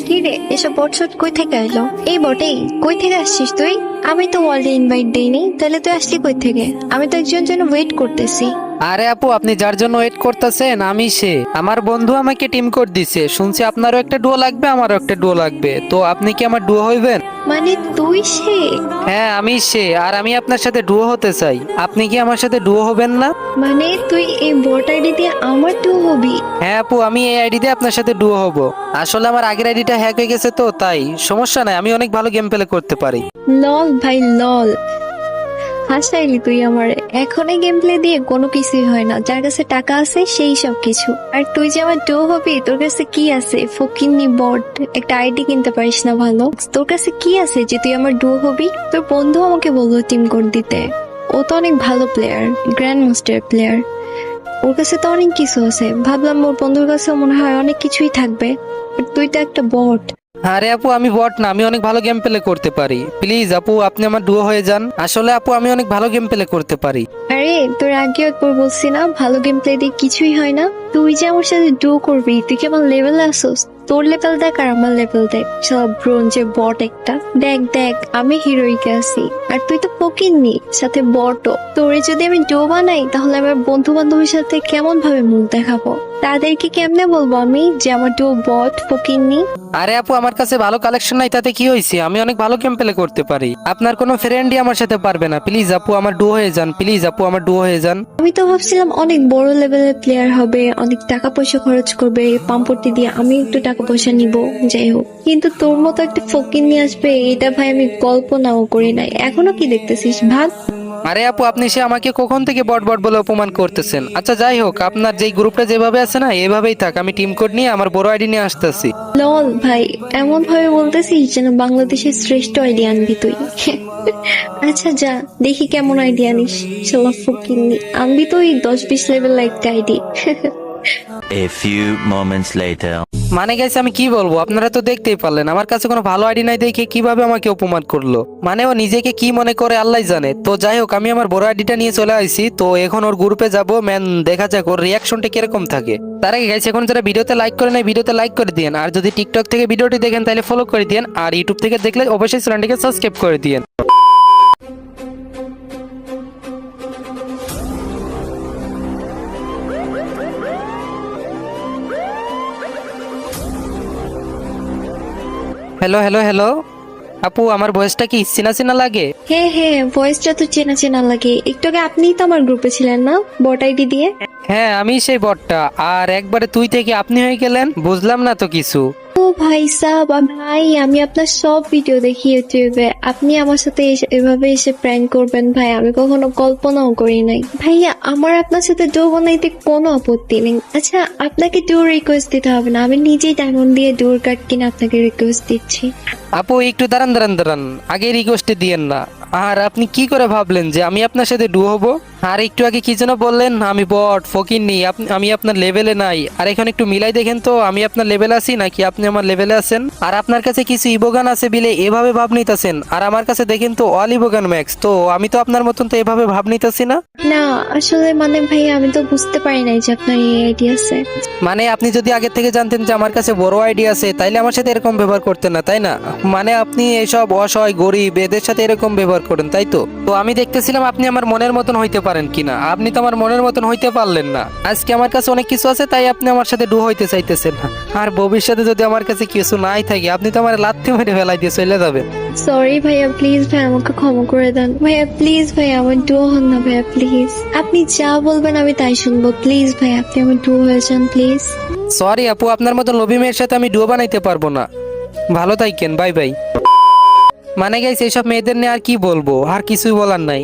কি রে, এসব বটসট কই থেকে এলো? এই বটেই, কই থেকে আসছিস তুই? আমি তো ওয়ার্ল্ডে ইনভাইট দেইনি, তাহলে তুই আসলি কই থেকে? আমি তো একজন জন্য ওয়েট করতেছি। আরে আপু, আপনি যার জন্য ওয়েট করতেছেন আমি সে। আমার বন্ধু আমাকে টিম কোড দিছে, শুনছি আপনারও একটা ডুও লাগবে, আমারও একটা ডুও লাগবে। তো আপনি কি আমার ডুও হইবেন? মানে তুই সে? হ্যাঁ আমি সে, আর আমি আপনার সাথে ডুও হতে চাই। আপনি কি আমার সাথে ডুও হবেন না? মানে তুই এই বট আইডি দিয়ে আমার টু হবি? হ্যাঁ আপু, আমি এই আইডি দিয়ে আপনার সাথে ডুও হব। আসলে আমার আগের আইডিটা হ্যাক হয়ে গেছে, তো তাই সমস্যা নাই, আমি অনেক ভালো গেম প্লে করতে পারি। লল ভাই লল, হাসাইলি তুই আমার। এখন এই গেম প্লে দিয়ে কোনো কিছুই হয় না, যার কাছে টাকা আছে সেই সব কিছু। আর তুই যে আমার ডো হবি, তোর কাছে কি আছে? ফকিন্নি বট, একটা আইডি কিনতে পারিস না ভালো? তোর কাছে কি আছে যে তুই আমার ডো হবি? তোর বন্ধু আমাকে বললো টিম কোড দিতে। ও তো অনেক ভালো প্লেয়ার, গ্র্যান্ড মাস্টার প্লেয়ার। ওর কাছে তো অনেক কিছু আছে, ভাবলাম ওর বন্ধুর কাছে মনে হয় অনেক কিছুই থাকবে। But তুই তো একটা বট। আরে আপু, আমি বট না, আমি অনেক ভালো গেম প্লে করতে পারি। প্লিজ আপু, আপনি আমার ডুও হয়ে যান। আসলে আপু, আমি অনেক ভালো গেম প্লে করতে পারি। আরে তোর আগে একবার বলছি না, ভালো গেম প্লে দিয়ে কিছুই হয় না? তুই যে আমার সাথে ডু করবি, তুই কি আমার লেভেলে আসোস? তোর লেভেল দেখ আর আমার লেভেল দেখ, সব ব্রোঞ্জে বট একটা। দেখ দেখ, আমি হিরোইকে আছি, আর তুই তো ফকিন্নি সাথে বটও। তোরে যদি আমি ডো বানাই, তাহলে আমার বন্ধু বান্ধবের সাথে কেমন ভাবে মুখ দেখাবো? তাদেরকে কেমনে বলবো আমি যে আমার ডো বট ফকিন্নি? আরে আপু, আমার কাছে ভালো কালেকশন নাই, তাতে কি হয়েছে? আমি অনেক ভালো গেম প্লে করতে পারি। আপনার কোনো ফ্রেন্ডই আমার সাথে পারবে না। প্লিজ আপু, আমার ডুও হয়ে যান। প্লিজ আপু, আমার ডুও হয়ে যান। আমি তো ভাবছিলাম অনেক বড় লেভেলের প্লেয়ার হবে, অনেক টাকা পয়সা খরচ করবে, পাম্পটি দিয়ে আমি একটু টাকা পয়সা নিব, যাই হোক। কিন্তু তোর মতো একটা ফকির নিয়ে আসবে, এটা ভাই আমি কল্পনাও করি নাই। এখনো কি দেখতেছিস, ভাগ। আরে আপু, আপনি সে আমাকে কখন থেকে বট বট বলে অপমান করতেছেন? আচ্ছা যাই হোক, আপনার যেই গ্রুপটা যেভাবে আছে না, এভাবেই থাক। আমি টিম কোড নিয়ে আমার বড় আইডি নিয়ে আসতেছি। লল ভাই, এমন ভাবে বলতেছিস যেন বাংলাদেশের শ্রেষ্ঠ আইডিয়া আনবি তুই। আচ্ছা যা, দেখি কেমন আইডিয়া আনিস। শালা ফকির আনবি তো ওই 10-20 লেভেল একটা ID. A few moments later. মানে গাইস, আমি কি বলবো, আপনারা তো দেখতেই পারলেন আমার কাছে কোনো ভালো আইডি নাই দেখে কিভাবে আমাকে অপমান করলো। মানে ও নিজেকে কি মনে করে আল্লাহ জানে। তো যাই হোক, আমি আমার বড় আইডিটা নিয়ে চলে আসি। তো এখন ওর গ্রুপে যাব, ম্যান দেখা যাক ওর রিয়াকশনটা কিরকম থাকে। তার আগে গাইস, এখন যারা ভিডিওতে লাইক করে নাই, ভিডিওতে লাইক করে দিন। আর যদি টিকটক থেকে ভিডিওটি দেখেন তাহলে ফলো করে দিন, আর ইউটিউব থেকে দেখলে অবশ্যই চ্যানেলটিকে সাবস্ক্রাইব করে দিন। হ্যালো হ্যালো হ্যালো আপু, আমার ভয়েসটা কি চেনা চেনা লাগে? হ্যাঁ হ্যাঁ, ভয়েসটা তো চেনা চেনা লাগে। একটু আগে আপনিই তো আমার গ্রুপে ছিলেন না, বট আইডি দিয়ে? হ্যাঁ, আমি সেই বটটা। আর একবারে তুই থেকে আপনি হয়ে গেলেন, বুঝলাম না তো কিছু। ও ভাই সাব, ভাই আমি আপনার সব ভিডিও দেখি ইউটিউবে। আপনি আমার সাথে এভাবে এসে প্র্যাঙ্ক করবেন ভাই, আমি কখনো কল্পনাও করি নাই। ভাইয়া, আমার আপনার সাথে ডো বানাইতে কোনো আপত্তি নেই। আচ্ছা, আপনাকে ডোর রিকোয়েস্ট দিতে হবে না, আমি নিজেই ডায়মন্ড দিয়ে ডোর কার্ড কিনে আপনাকে রিকোয়েস্ট দিচ্ছি। আপু একটু দাঁড়ান দাঁড়ান দাঁড়ান, আগে রিকোয়েস্টে দিয়েন না। আর আপনি কি করে ভাবলেন যে আমি আপনার সাথে ডু হবো? আর একটু আগে কি যেন বললেন, আমি বট ফকির নেই, আমি আপনার লেভেলে নাই। আর এখন একটু মিলাই দেখেন তো, আমি আপনার লেভেলে আছি নাকি আপনি আমার লেভেলে আছেন? আর আপনার কাছে কিছু ইবোগান আছে বিলে এভাবে ভাব নিতেছেন, আর আমার কাছে দেখেন তো অল ইবোগান ম্যাক্স। তো আমি তো আপনার মতন তো এভাবে ভাব নিতেছি না। না আসলে মানে ভাইয়া, আমি তো বুঝতে পারি নাই যে আপনার এই আইডি আছে। মানে আপনি যদি আগে থেকে জানতেন যে আমার কাছে বড় আইডি আছে, তাইলে আমার সাথে এরকম ব্যবহার করতেন না, তাই না? মানে আপনি এইসব অসহায় গরিব এদের সাথে এরকম ব্যবহার করেন, তাই তো? তো আমি দেখতেছিলাম আপনি আমার মনের মতন হইতে পারেন কিনা। আপনি তো আমার মনের মতন হইতে পারলেন না। আজকে আমার কাছে অনেক কিছু আছে, তাই আপনি আমার সাথে ডু হইতে চাইতেছেন। আর ভবিষ্যতে যদি আমার কাছে কিছু নাই থাকে, আপনি তো আমার লাথি মেরে ফেলাই দিয়ে চলে যাবেন। সরি ভাইয়া, প্লিজ ভাই আমাকে ক্ষমা করে দেন ভাইয়া, প্লিজ ভাইয়া আমার ডুও হন না ভাইয়া, প্লিজ। আপনি যা বলবেন আমি তাই শুনবো, প্লিজ ভাই আপনি আমার ডুও হয়ে যান প্লিজ। সরি আপু, আপনার মতো লোভী মেয়ের সাথে আমি ডুও বানাইতে পারবো না। ভালো থাকেন, বাই বাই। মানে গাইস, এইসব মেয়েদের নিয়ে আর কি বলবো, আর কিছুই বলার নাই।